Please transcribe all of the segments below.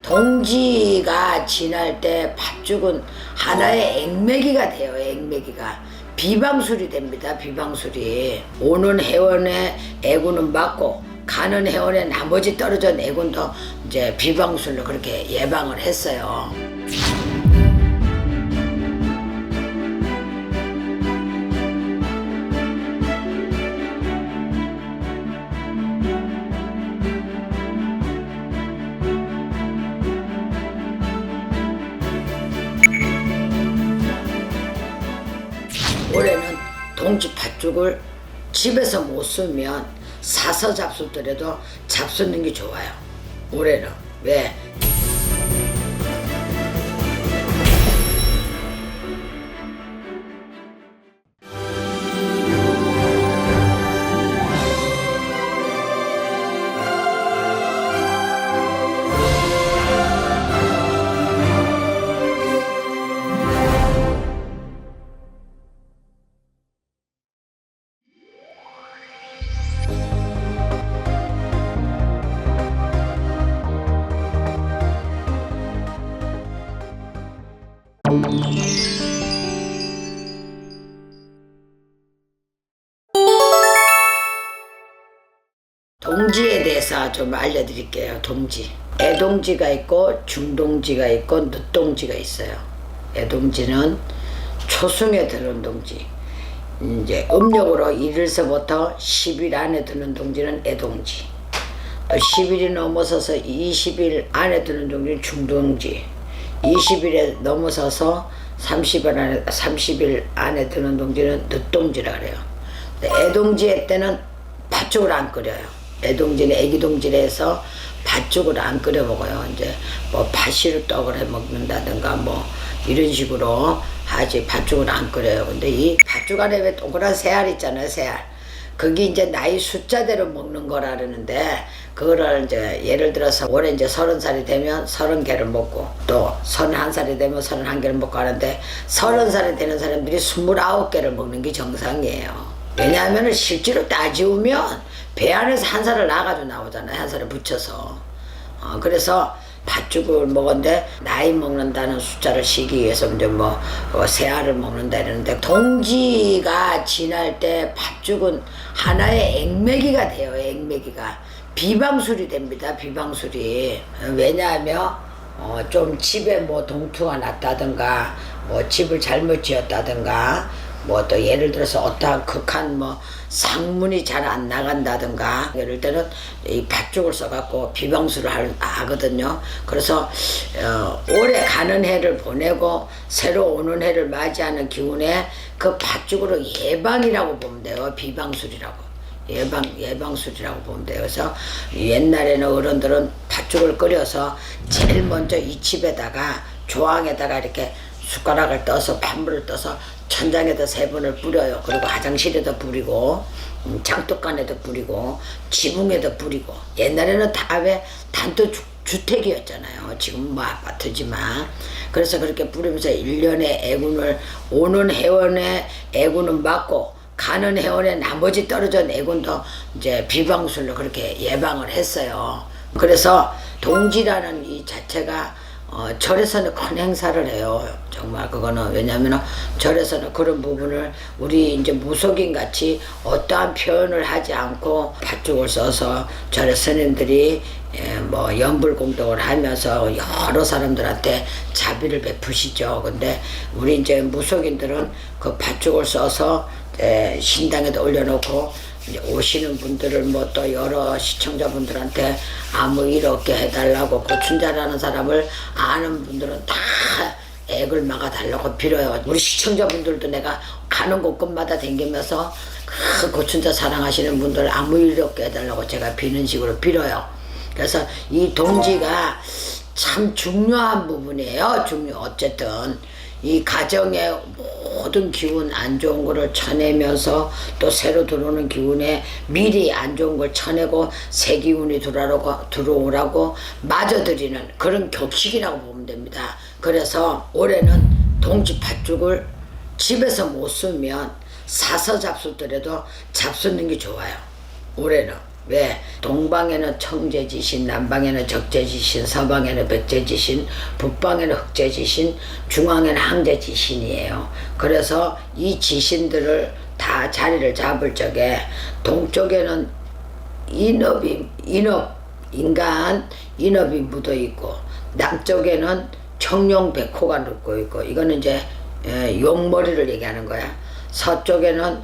동지가 지날 때 팥죽은 하나의 액매기가 돼요. 액매기가 비방술이 됩니다. 비방술이 오는 해원의 애군은 맞고 가는 해원의 나머지 떨어진 애군도 이제 비방술로 그렇게 예방을 했어요. 올해는 동지 팥죽을 집에서 못 쓰면 사서 잡수더라도 잡수는 게 좋아요. 올해는 왜? 동지에 대해서 좀 알려드릴게요. 동지. 애동지가 있고 중동지가 있고 늦동지가 있어요. 애동지는 초승에 드는 동지. 이제 음력으로 1일서부터 10일 안에 드는 동지는 애동지. 또 10일이 넘어서서 20일 안에 드는 동지는 중동지. 20일에 넘어서서 30일 안에 드는 동지는 늦동지라 그래요. 애동지의 때는 팥죽을 안 끓여요. 애동지는 애기동지라 해서 팥죽을 안 끓여 먹어요. 이제 뭐 팥시루 떡을 해 먹는다든가 뭐 이런 식으로 하지 팥죽을 안 끓여요. 근데 이 팥죽 안에 왜 동그란 새알 있잖아요. 새알. 그게 이제 나이 숫자대로 먹는 거라 그러는데 그거를 이제 예를 들어서 올해 이제 30살이 되면 30개를 먹고 또 31살이 되면 31개를 먹고 하는데 30살이 되는 사람들이 29개를 먹는 게 정상이에요. 왜냐하면 실제로 따지우면 배 안에서 한 살을 나가지고 나오잖아요. 한 살을 붙여서. 그래서 팥죽을 먹었는데 나이 먹는다는 숫자를 쉬기 위해서 이제 뭐 새알을 먹는다 이러는데 동지가 지날 때 팥죽은 하나의 액매기가 돼요. 액매기가 비방술이 됩니다. 비방술이. 왜냐하면 좀 집에 뭐 동투가 났다든가 뭐 집을 잘못 지었다든가 뭐 또 예를 들어서 어떠한 극한 뭐 상문이 잘 안 나간다든가 이럴 때는 이 팥죽을 써갖고 비방술을 하거든요. 그래서 올해 가는 해를 보내고 새로 오는 해를 맞이하는 기운에 그 팥죽으로 예방이라고 보면 돼요. 비방술이라고. 예방술이라고 보면 돼요. 그래서 옛날에는 어른들은 팥죽을 끓여서 제일 먼저 이 집에다가 조항에다가 이렇게 숟가락을 떠서 팥물을 떠서 천장에다 3번을 뿌려요. 그리고 화장실에도 뿌리고 장독간에도 뿌리고 지붕에도 뿌리고. 옛날에는 다 왜 단독 주택이었잖아요. 지금 뭐 아파트지만. 그래서 그렇게 뿌리면서 1년의 애군을 오는 해원의 애군은 맞고 가는 해원의 나머지 떨어진 애군도 이제 비방술로 그렇게 예방을 했어요. 그래서 동지라는 이 자체가 절에서는 큰 행사를 해요. 정말 그거는 왜냐하면 절에서는 그런 부분을 우리 이제 무속인 같이 어떠한 표현을 하지 않고 팥죽을 써서 절의 스님들이 뭐 연불공덕을 하면서 여러 사람들한테 자비를 베푸시죠. 근데 우리 이제 무속인들은 그 팥죽을 써서 신당에도 올려놓고 이제 오시는 분들을 뭐 또 여러 시청자분들한테 아무 일 없게 해달라고 고춘자라는 사람을 아는 분들은 다 액을 막아달라고 빌어요. 우리 시청자분들도 내가 가는 곳곳마다 다니면서 그 고춘자 사랑하시는 분들 아무 일 없게 해달라고 제가 비는 식으로 빌어요. 그래서 이 동지가 참 중요한 부분이에요. 어쨌든 이 가정의 모든 기운 안 좋은 거를 쳐내면서 또 새로 들어오는 기운에 미리 안 좋은 걸 쳐내고 새 기운이 들어오라고 맞아들이는 그런 격식이라고 보면 됩니다. 그래서 올해는 동지 팥죽을 집에서 못 쓰면 사서 잡수더라도 잡수는 게 좋아요. 올해는. 왜? 동방에는 청제지신, 남방에는 적제지신, 서방에는 백제지신, 북방에는 흑제지신, 중앙에는 항제지신이에요. 그래서 이 지신들을 다 자리를 잡을 적에 동쪽에는 인간, 인업이 묻어 있고, 남쪽에는 청룡백호가 눕고 있고, 이거는 이제 용머리를 얘기하는 거야. 서쪽에는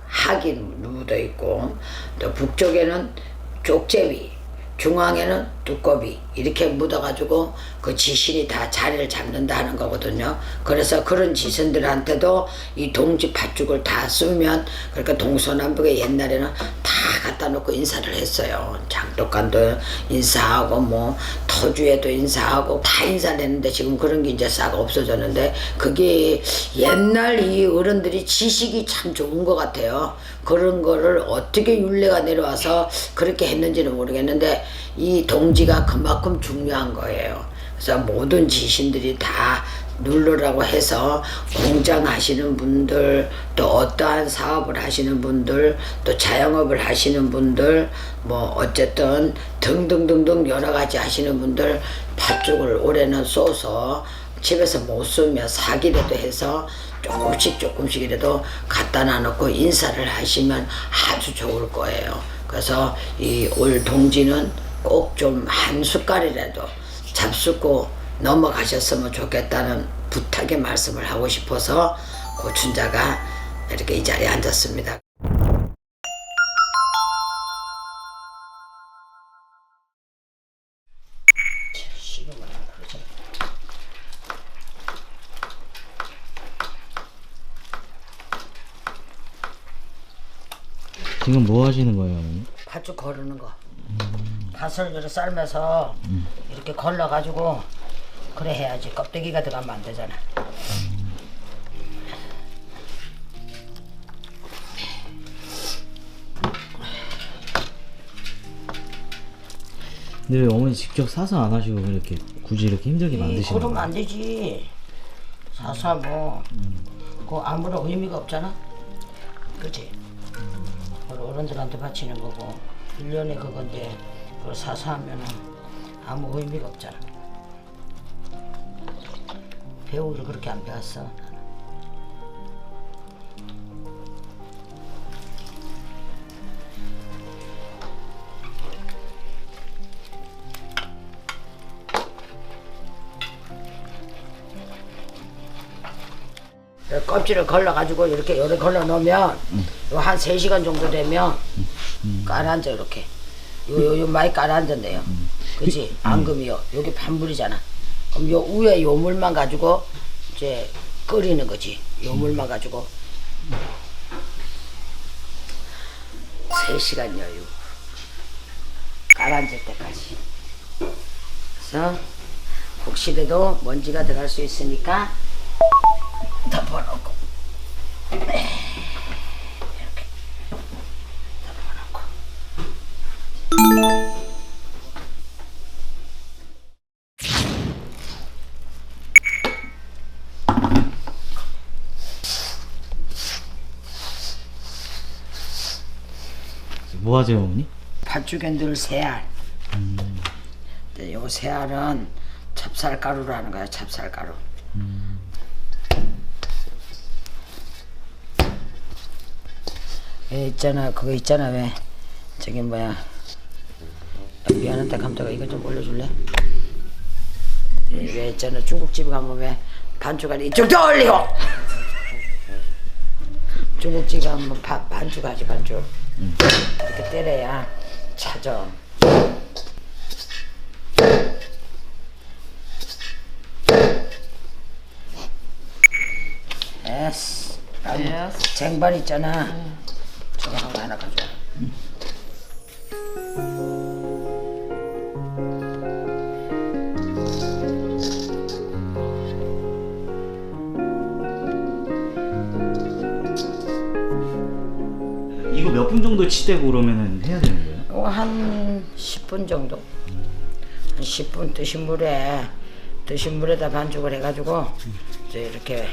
학이 묻어 있고, 또 북쪽에는 쪽제비, 중앙에는 두꺼비, 이렇게 묻어가지고 그 지신이 다 자리를 잡는다 하는 거거든요. 그래서 그런 지신들한테도 이 동지 팥죽을 다 쓰면, 그러니까 동서남북에 옛날에는 다 갖다 놓고 인사를 했어요. 장독간도 인사하고 뭐 터주에도 인사하고 다 인사를 했는데, 지금 그런 게 이제 싹 없어졌는데, 그게 옛날 이 어른들이 지식이 참 좋은 것 같아요. 그런 거를 어떻게 윤례가 내려와서 그렇게 했는지는 모르겠는데, 이 동지가 그만큼 중요한 거예요. 그래서 모든 지신들이 다 누르라고 해서, 공장 하시는 분들, 또 어떠한 사업을 하시는 분들, 또 자영업을 하시는 분들, 뭐 어쨌든 등등등등 여러 가지 하시는 분들, 팥죽을 올해는 쏘서 집에서 못 쓰면 사기라도 해서 조금씩이라도 갖다 놔놓고 인사를 하시면 아주 좋을 거예요. 그래서 이 올 동지는 꼭 좀 한 숟갈이라도 잡수고 넘어가셨으면 좋겠다는 부탁의 말씀을 하고 싶어서 고춘자가 이렇게 이 자리에 앉았습니다. 지금 뭐 하시는 거예요, 어머니? 팥죽 거르는 거. 팥을 이렇게 삶아서 이렇게 걸러가지고 그래 해야지. 껍데기가 들어가면 안 되잖아. 근데 왜 어머니 직접 사서 안 하시고 이렇게 굳이 이렇게 힘들게 만드시는 거예요? 그러면 안 되지. 사서 뭐 그거 아무런 의미가 없잖아. 그치? 어른들한테 바치는 거고, 1년에 그건데 그걸 사서 하면은 아무 의미가 없잖아. 배우를 그렇게 안 배웠어. 껍질을 걸러가지고 이렇게 요래 걸러 놓으면 한 3시간 정도 되면 깔아앉아. 이렇게 요 많이 깔아앉았네요. 그치? 앙금이요. 여기 반불이잖아. 그럼 요 위에 요 물만 가지고 이제 끓이는 거지. 요 물만 가지고 3시간 여유 깔아앉을 때까지. 그래서 혹시라도 먼지가 들어갈 수 있으니까 덮어놓고 이렇게 덮어놓고. 뭐 하세요, 어머니? 팥죽에 넣을 새알. 근데 요 새알은 찹쌀가루로 하는 거야. 찹쌀가루. 있잖아, 그거 있잖아. 왜 저기 뭐야, 미안한데 감자가 이거 좀 올려줄래? 왜 있잖아, 중국집에 가면 왜 반죽알이 이쪽도 올리고, 중국집 가면 반죽하지. 반죽 이렇게 때려야 차져. 에스. 쟁반 있잖아. 저거 하나 가져와. 이거 몇 분 정도 치대고 그러면은 해야 되는 거예요? 한 10분 정도. 한 10분 뜨신 물에다 반죽을 해가지고 이제 이렇게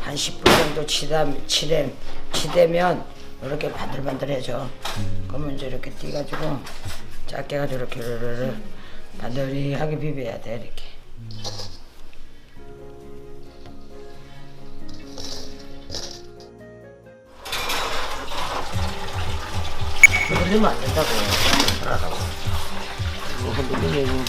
한 10분 정도 치대면 이렇게 반들반들해져. 그러면 이제 이렇게 띄가지고 작게 해가지고 이렇게 르르르 반들하게 비벼야 돼 이렇게. 흔들리면 안 된다고. 알아라고. 흔들리면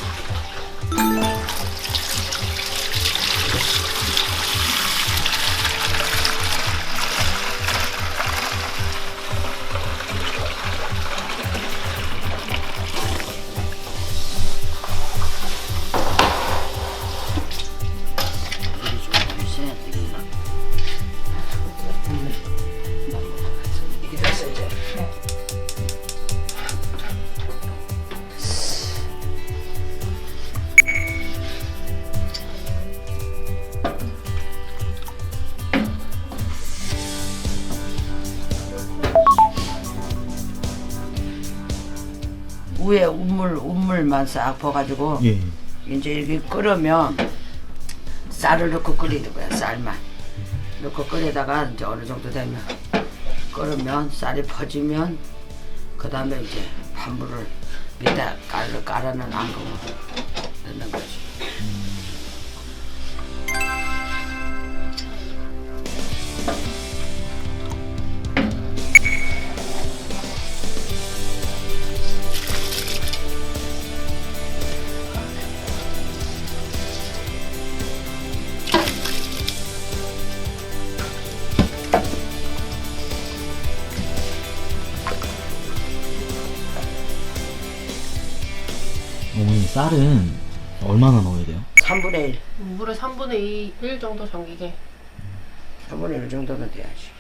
이게 됐어 이제. 위에 우물만 싹 퍼가지고 예. 이제 이렇게 끓으면 쌀을 넣고 끓이는 거야. 쌀만 넣고 끓이다가 이제 어느 정도 되면 끓으면 쌀이 퍼지면 그 다음에 이제 판물을 밑에 깔아놓은 앙금으로 넣는 거지. 어머니 쌀은 얼마나 넣어야 돼요? 3분의 1. 물을 3분의 1 정도 잠기게. 3분의 1 정도는 돼야지.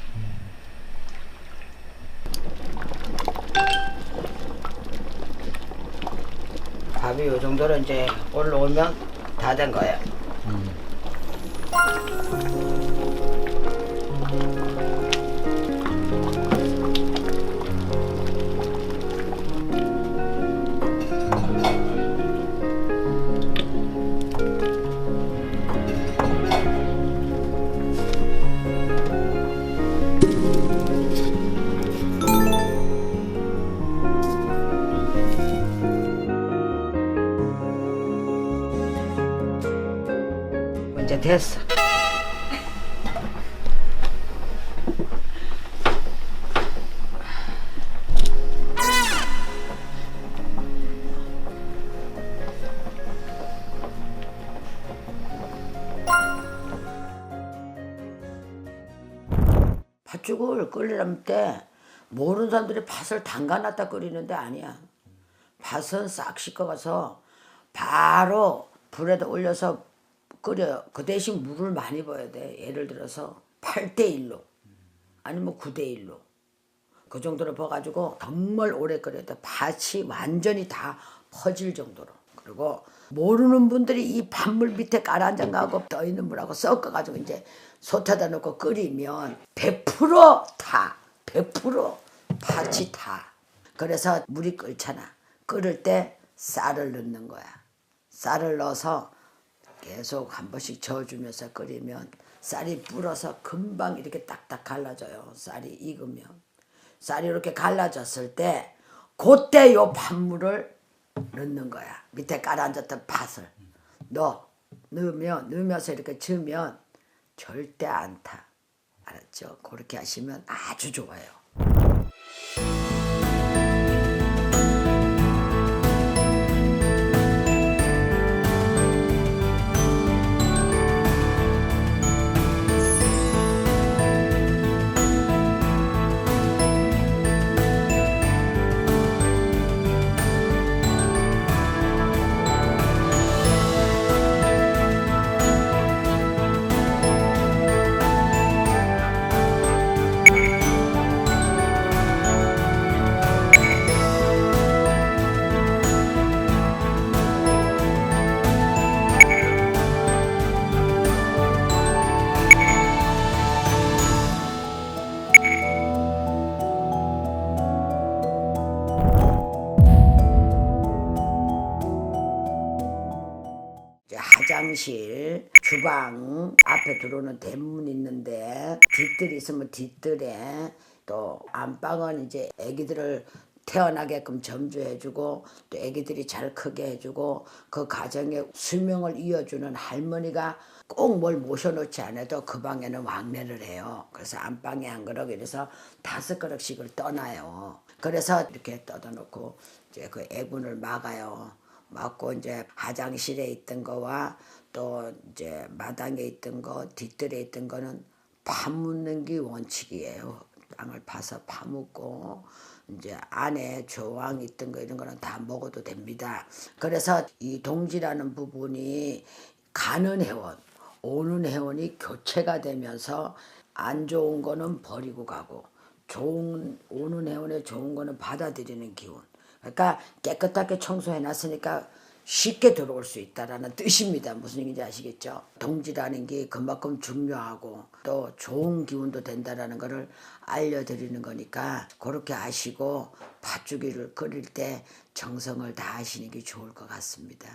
밥이 이 정도로 이제 올라오면 다 된 거예요. 이제 됐어. 팥죽을 끓이려면 때 모르는 사람들이 팥을 담가놨다 끓이는데 아니야. 팥은 싹 씻어가서 바로 불에다 올려서 끓여. 그 대신 물을 많이 부어야 돼. 예를 들어서 8대1로 아니면 9대1로 그 정도로 부어가지고 정말 오래 끓여야 돼. 팥이 완전히 다 퍼질 정도로. 그리고 모르는 분들이 이 팥물 밑에 가라앉아가고 떠있는 물하고 섞어가지고 이제 솥에다 넣고 끓이면 100% 타. 100% 팥이 타. 그래서 물이 끓잖아. 끓을 때 쌀을 넣는 거야. 쌀을 넣어서 계속 한 번씩 저어주면서 끓이면 쌀이 불어서 금방 이렇게 딱딱 갈라져요. 쌀이 익으면. 쌀이 이렇게 갈라졌을 때 그때 요 팥물을 넣는 거야. 밑에 깔아앉았던 팥을 넣으면서 이렇게 저으면 절대 안 타. 알았죠? 그렇게 하시면 아주 좋아요. 화장실, 주방 앞에 들어오는 대문 있는데 뒷뜰이 있으면 뒷뜰에 또 안방은 이제 아기들을 태어나게끔 점주해주고 또 아기들이 잘 크게 해주고 그 가정의 수명을 이어주는 할머니가 꼭 뭘 모셔놓지 않아도 그 방에는 왕래를 해요. 그래서 안방에 한 그릇 이래서 5그릇씩을 떠나요. 그래서 이렇게 떠다놓고 이제 그 애군을 막아요. 막고 이제 화장실에 있던 거와 또 이제 마당에 있던 거, 뒤뜰에 있던 거는 파묻는 게 원칙이에요. 땅을 파서 파묻고 이제 안에 조항 있던 거 이런 거는 다 먹어도 됩니다. 그래서 이 동지라는 부분이 가는 회원, 오는 회원이 교체가 되면서 안 좋은 거는 버리고 가고 오는 회원의 좋은 거는 받아들이는 기운. 그러니까 깨끗하게 청소해 놨으니까 쉽게 들어올 수 있다라는 뜻입니다. 무슨 얘기인지 아시겠죠? 동지라는 게 그만큼 중요하고 또 좋은 기운도 된다라는 거를 알려드리는 거니까 그렇게 아시고 팥죽이를 끓일 때 정성을 다하시는 게 좋을 것 같습니다.